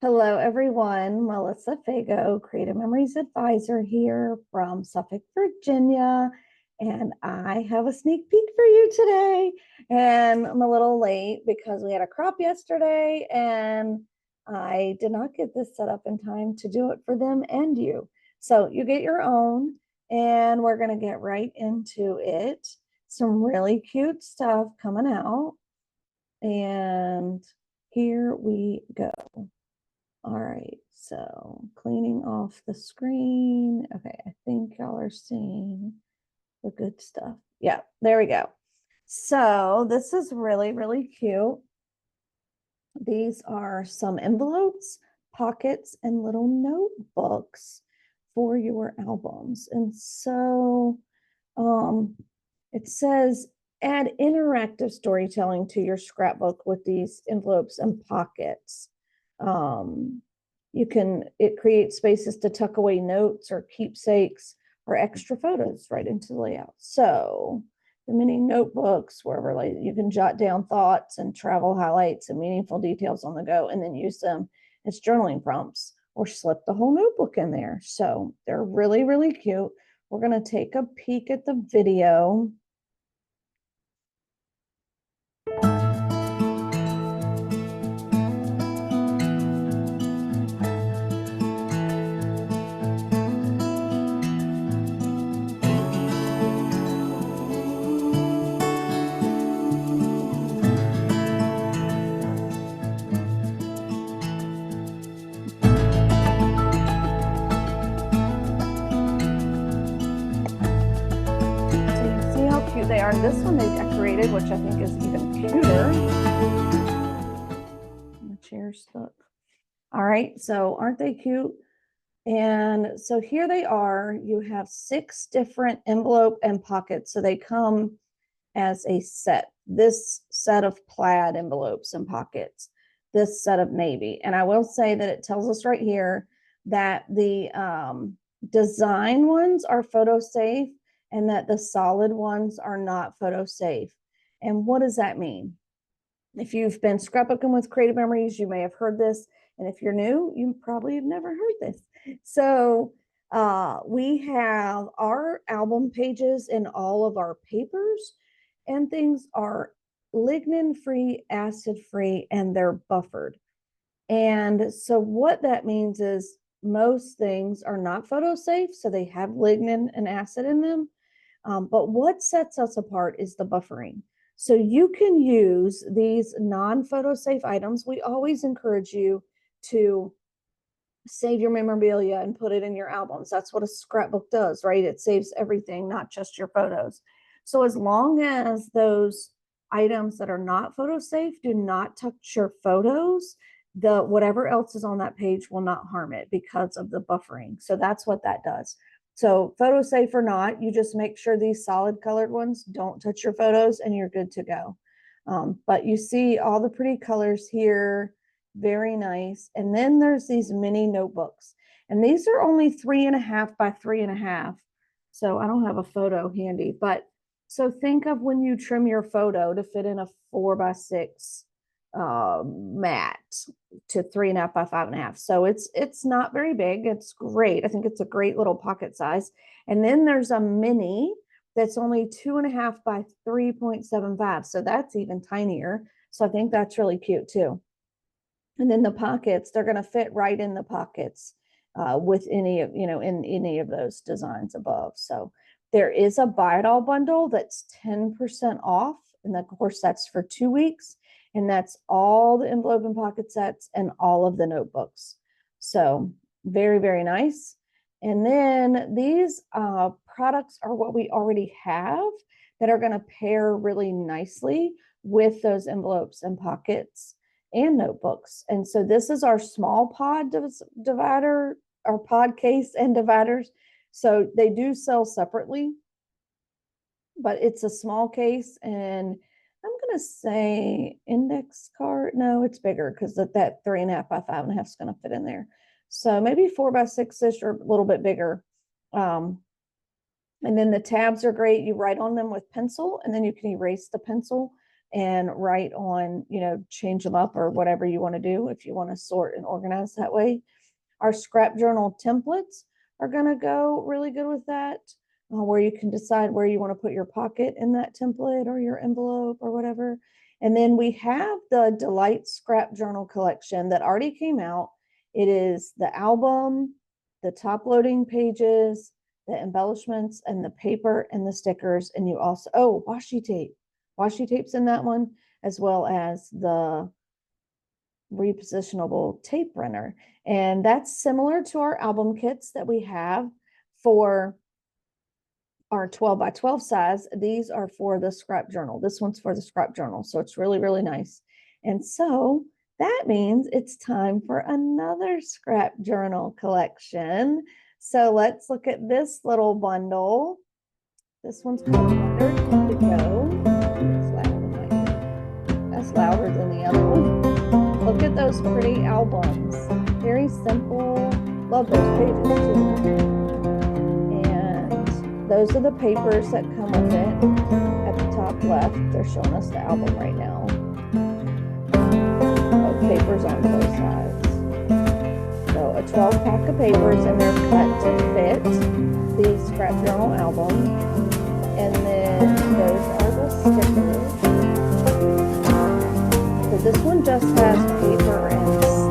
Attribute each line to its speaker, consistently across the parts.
Speaker 1: Hello, everyone. Melissa Fago, Creative Memories Advisor here from Suffolk, Virginia. And I have a sneak peek for you today. And I'm a little late because we had a crop yesterday and I did not get this set up in time to do it for them and you. So you get your own and we're going to get right into it. Some really cute stuff coming out. And here we go. All right, so cleaning off the screen. Okay, I think y'all are seeing the good stuff. Yeah, there we go. So this is really, really cute. These are some envelopes, pockets, and little notebooks for your albums. And so it says add interactive storytelling to your scrapbook with these envelopes and pockets. It creates spaces to tuck away notes or keepsakes or extra photos right into the layout. So the mini notebooks, wherever like you can jot down thoughts and travel highlights and meaningful details on the go, and then use them as journaling prompts or slip the whole notebook in there. So they're really, really cute. We're going to take a peek at the video. They are. This one they decorated, which I think is even cuter. The chair stuck. All right, so aren't they cute? And so here they are. You have 6 different envelope and pockets. So they come as a set. This set of plaid envelopes and pockets, this set of navy. And I will say that it tells us right here that the design ones are photo safe and that the solid ones are not photo safe. And what does that mean? If you've been scrapbooking with Creative Memories, you may have heard this. And if you're new, you probably have never heard this. So we have our album pages in all of our papers, and things are lignin-free, acid-free, and they're buffered. And so what that means is most things are not photo safe, so they have lignin and acid in them. But what sets us apart is the buffering. So you can use these non-photo safe items. We always encourage you to save your memorabilia and put it in your albums. That's what a scrapbook does, right? It saves everything, not just your photos. So as long as those items that are not photo safe do not touch your photos, the whatever else is on that page will not harm it because of the buffering. So that's what that does. So photo safe or not, you just make sure these solid colored ones don't touch your photos and you're good to go. But you see all the pretty colors here, very nice. And then there's these mini notebooks, and these are only 3.5 by 3.5. So I don't have a photo handy, but so think of when you trim your photo to fit in a 4 by 6 mat to 3.5 by 5.5. So it's not very big. It's great. I think it's a great little pocket size. And then there's a mini that's only 2.5 by 3.75. So that's even tinier. So I think that's really cute too. And then the pockets, they're going to fit right in the pockets with any of, in any of those designs above. So there is a buy it all bundle that's 10% off. And of course, that's for 2 weeks. And that's all the envelope and pocket sets and all of the notebooks. So very, very nice. And then these products are what we already have that are going to pair really nicely with those envelopes and pockets and notebooks. And so this is our small pod divider, our pod case and dividers. So they do sell separately, but it's a small case, and I'm going to say index card. No, it's bigger because that 3.5 by 5.5 is going to fit in there. So maybe 4 by 6-ish or a little bit bigger. And then the tabs are great. You write on them with pencil, and then you can erase the pencil and write on, you know, change them up or whatever you want to do if you want to sort and organize that way. Our scrap journal templates are going to go really good with that, where you can decide where you want to put your pocket in that template or your envelope or whatever. And then we have the Delight Scrap Journal collection that already came out. It is the album, the top loading pages, the embellishments, and the paper and the stickers. And you also, oh, washi tape. Washi tape's in that one, as well as the repositionable tape runner. And that's similar to our album kits that we have for our 12 by 12 size. These are for the scrap journal. This one's for the scrap journal. So it's really, really nice. And so that means it's time for another scrap journal collection. So let's look at this little bundle. This one's called Indigo. That's louder than the other one. Look at those pretty albums. Very simple. Love those pages too. And those are the papers that come with it. At the top left, they're showing us the album right now. Papers on both sides. So a 12 pack of papers, and they're cut to fit the scrap journal album. And then those are the stickers. So this one just has paper and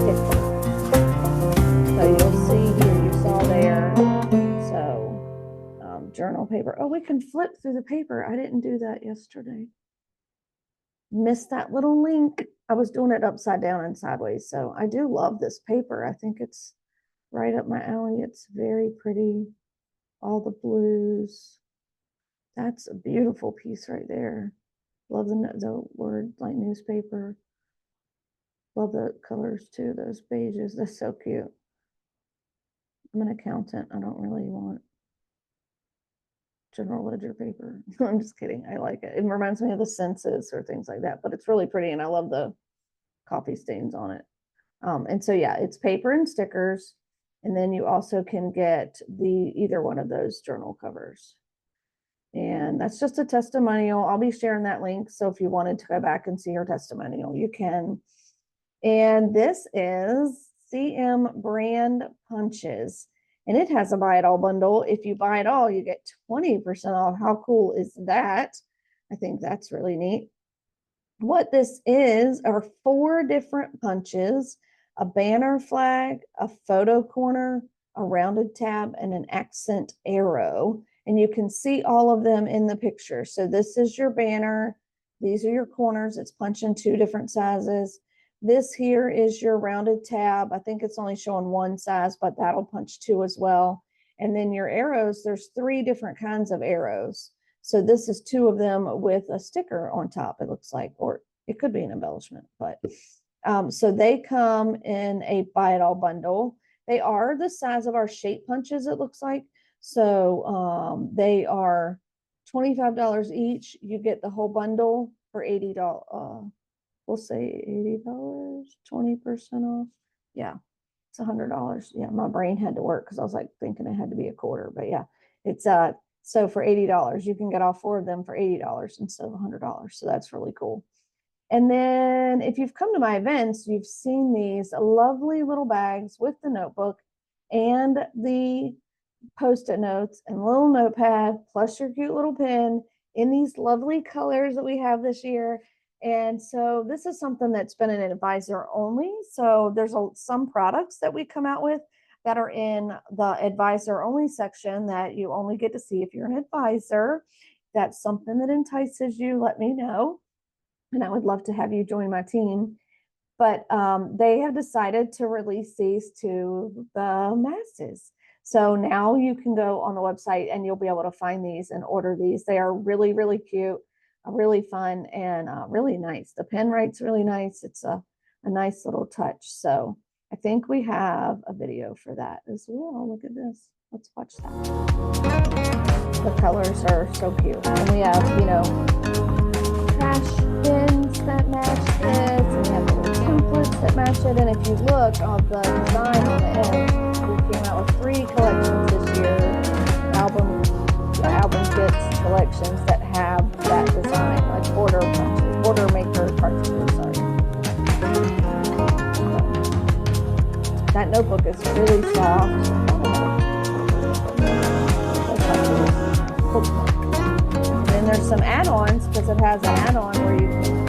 Speaker 1: sticker. So you'll see here, you saw there. So journal paper. Oh, we can flip through the paper. I didn't do that yesterday. Missed that little link. I was doing it upside down and sideways. So I do love this paper. I think it's right up my alley. It's very pretty. All the blues. That's a beautiful piece right there. Love the word like newspaper. Love the colors too. Those beiges. That's so cute. I'm an accountant. I don't really want general ledger paper. I'm just kidding. I like it. It reminds me of the census or things like that, but it's really pretty and I love the coffee stains on it. And so yeah, it's paper and stickers. And then you also can get either one of those journal covers. And that's just a testimonial. I'll be sharing that link. So if you wanted to go back and see her testimonial, you can. And this is CM brand punches. And it has a buy it all bundle. If you buy it all, you get 20% off. How cool is that? I think that's really neat. What this is are 4 different punches, a banner flag, a photo corner, a rounded tab, and an accent arrow. And you can see all of them in the picture. So this is your banner. These are your corners. It's punching 2 different sizes. This here is your rounded tab. I think it's only showing 1 size, but that'll punch 2 as well. And then your arrows, there's 3 different kinds of arrows. So this is 2 of them with a sticker on top, it looks like, or it could be an embellishment, but so they come in a buy it all bundle. They are the size of our shape punches, it looks like. So they are $25 each. You get the whole bundle for $80. We'll say $80, 20% off. Yeah, it's $100. Yeah, my brain had to work because I was like thinking it had to be a quarter, but yeah, it's so for $80, you can get all 4 of them for $80 instead of $100. So that's really cool. And then if you've come to my events, you've seen these lovely little bags with the notebook and the Post-it notes and little notepad, plus your cute little pen in these lovely colors that we have this year. And so this is something that's been an advisor only. So there's some products that we come out with that are in the advisor only section that you only get to see if you're an advisor. That's something that entices you, let me know. And I would love to have you join my team. But they have decided to release these to the masses. So now you can go on the website and you'll be able to find these and order these. They are really, really cute, really fun, and really nice. The pen writes really nice. It's a nice little touch. So I think we have a video for that as well. Look at this. Let's watch that. The colors are so cute. And we have, you know, trash bins that match this. And we have little templates that match it. And if you look on the design on the end, we came out with 3 collections this year, album kits collections that have that design, like border order maker cartridges, sorry. That notebook is really soft. And then there's some add-ons because it has an add-on where you can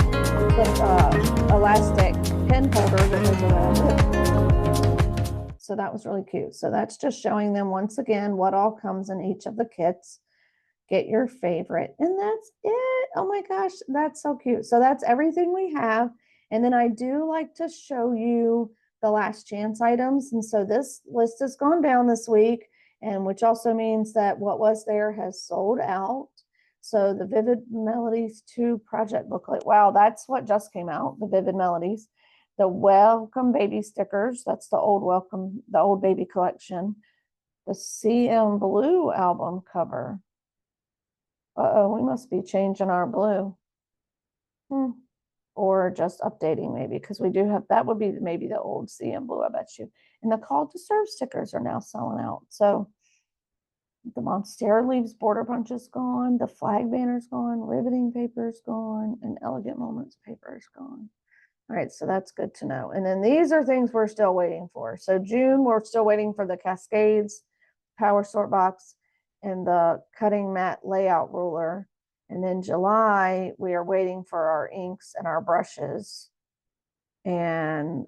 Speaker 1: put elastic pen holder that goes around it. So that was really cute. So that's just showing them once again what all comes in each of the kits. Get your favorite, and that's it. Oh my gosh, that's so cute. So that's everything we have. And then I do like to show you the last chance items. And so this list has gone down this week, and which also means that what was there has sold out. So the Vivid Melodies 2 project booklet. Wow, that's what just came out, the Vivid Melodies. The Welcome Baby stickers. That's the old Welcome, the old baby collection. The CM Blue album cover. Uh-oh, we must be changing our blue. Or just updating maybe, because we do have, that would be maybe the old CM Blue, I bet you. And the Call to Serve stickers are now selling out. So the Monstera Leaves border punch is gone. The flag banner's gone. Riveting paper is gone. And Elegant Moments paper is gone. All right, so that's good to know. And then these are things we're still waiting for. So June, we're still waiting for the Cascades Power Sort Box and the Cutting Mat Layout Ruler. And then July, we are waiting for our inks and our brushes. And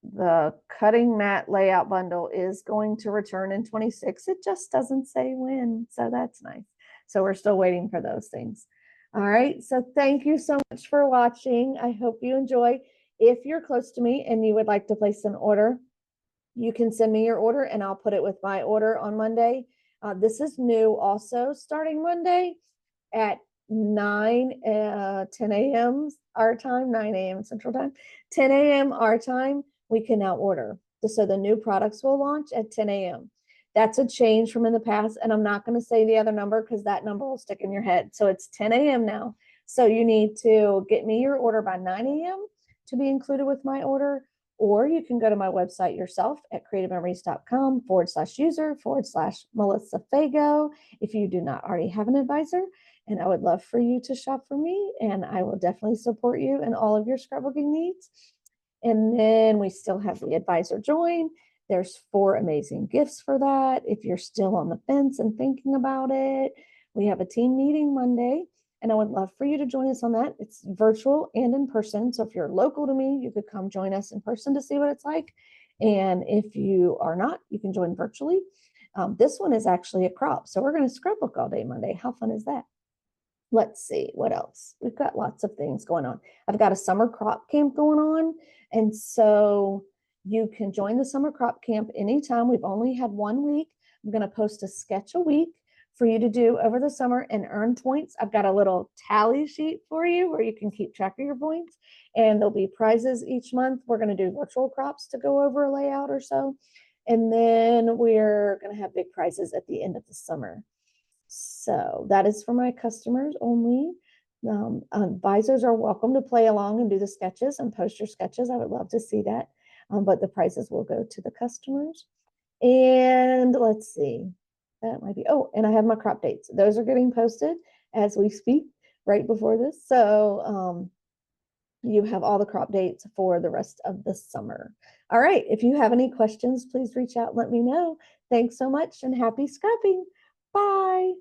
Speaker 1: the Cutting Mat Layout Bundle is going to return in 26. It just doesn't say when, so that's nice. So we're still waiting for those things. All right, so thank you so much for watching. I hope you enjoy. If you're close to me and you would like to place an order, you can send me your order and I'll put it with my order on Monday. This is new also starting Monday at 10 a.m. our time, 9 a.m. Central Time, 10 a.m. our time, we can now order. So the new products will launch at 10 a.m. That's a change from in the past, and I'm not going to say the other number because that number will stick in your head. So it's 10 a.m. now. So you need to get me your order by 9 a.m. to be included with my order, or you can go to my website yourself at creativememories.com/user/Melissa Fago if you do not already have an advisor. And I would love for you to shop for me, and I will definitely support you in all of your scrapbooking needs. And then we still have the advisor join. There's 4 amazing gifts for that. If you're still on the fence and thinking about it, we have a team meeting Monday, and I would love for you to join us on that. It's virtual and in person. So if you're local to me, you could come join us in person to see what it's like. And if you are not, you can join virtually. This one is actually a crop. So we're going to scrapbook all day Monday. How fun is that? Let's see what else. We've got lots of things going on. I've got a summer crop camp going on. And so you can join the summer crop camp anytime. We've only had 1 week. I'm going to post a sketch a week for you to do over the summer and earn points. I've got a little tally sheet for you where you can keep track of your points, and there'll be prizes each month. We're going to do virtual crops to go over a layout or so. And then we're going to have big prizes at the end of the summer. So that is for my customers only. Advisors are welcome to play along and do the sketches and post your sketches. I would love to see that. But the prizes will go to the customers. And let's see, that might be, oh, and I have my crop dates. Those are getting posted as we speak right before this. So you have all the crop dates for the rest of the summer. All right, if you have any questions, please reach out and let me know. Thanks so much and happy scrapping. Bye.